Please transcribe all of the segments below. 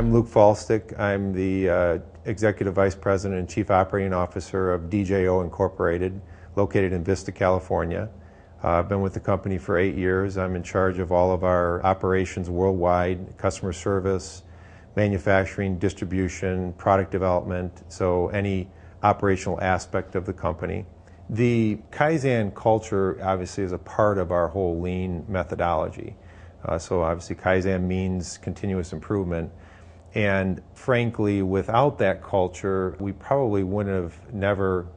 I'm Luke Falstick. I'm the Executive Vice President and Chief Operating Officer of DJO Incorporated, located in Vista, California. I've been with the company for 8 years. I'm in charge of all of our operations worldwide, customer service, manufacturing, distribution, product development, so any operational aspect of the company. The Kaizen culture obviously is a part of our whole lean methodology. So obviously Kaizen means continuous improvement. And frankly, without that culture, we probably wouldn't have never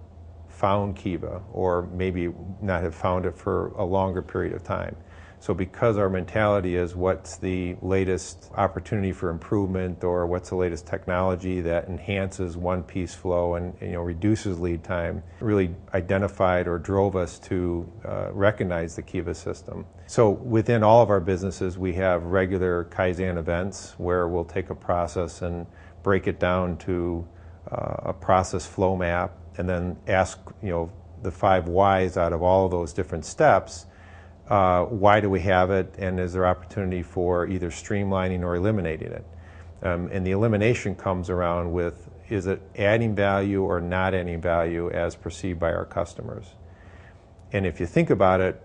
found Kiva, or maybe not have found it for a longer period of time. So because our mentality is what's the latest opportunity for improvement, or what's the latest technology that enhances one-piece flow and reduces lead time, really identified or drove us to recognize the Kiva system. So within all of our businesses, we have regular Kaizen events where we'll take a process and break it down to a process flow map, and then ask the 5 whys out of all of those different steps. Why do we have it, and is there opportunity for either streamlining or eliminating it? And the elimination comes around with, is it adding value or not adding value as perceived by our customers? And if you think about it,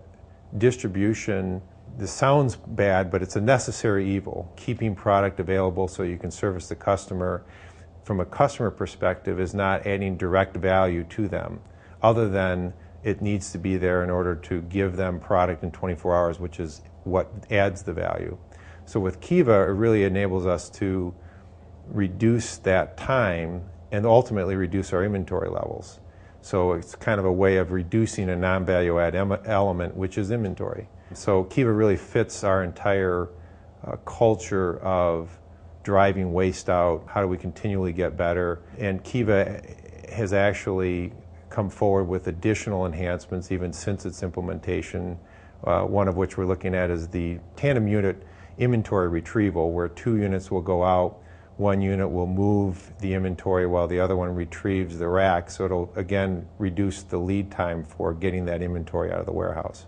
distribution, this sounds bad, but it's a necessary evil. Keeping product available so you can service the customer from a customer perspective is not adding direct value to them, other than it needs to be there in order to give them product in 24 hours, which is what adds the value. So with Kiva, it really enables us to reduce that time and ultimately reduce our inventory levels. So it's kind of a way of reducing a non-value add element, which is inventory. So Kiva really fits our entire culture of driving waste out. How do we continually get better? And Kiva has actually come forward with additional enhancements even since its implementation, one of which we're looking at is the tandem unit inventory retrieval, where 2 units will go out, 1 unit will move the inventory while the other one retrieves the rack, so it'll again reduce the lead time for getting that inventory out of the warehouse.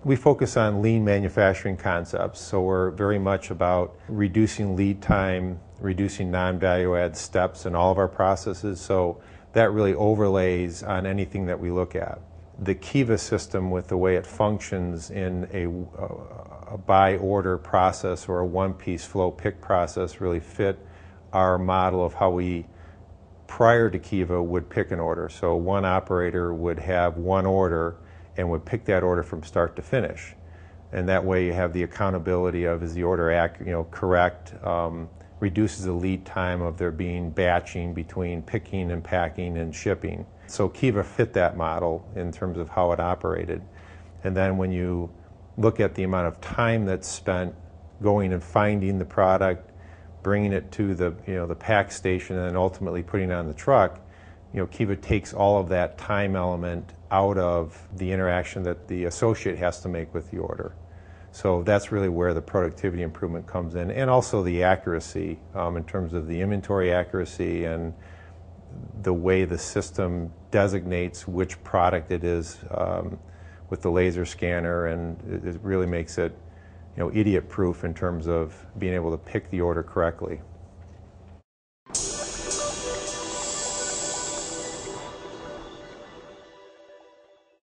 We focus on lean manufacturing concepts, so we're very much about reducing lead time, reducing non-value add steps in all of our processes, so that really overlays on anything that we look at. The Kiva system, with the way it functions in a buy order process or a one-piece flow pick process, really fit our model of how we, prior to Kiva, would pick an order. So one operator would have one order and would pick that order from start to finish. And that way you have the accountability of, is the order correct, reduces the lead time of there being batching between picking and packing and shipping. So Kiva fit that model in terms of how it operated. And then when you look at the amount of time that's spent going and finding the product, bringing it to the pack station, and then ultimately putting it on the truck, Kiva takes all of that time element out of the interaction that the associate has to make with the order. So that's really where the productivity improvement comes in, and also the accuracy in terms of the inventory accuracy and the way the system designates which product it is with the laser scanner, and it really makes it idiot-proof in terms of being able to pick the order correctly.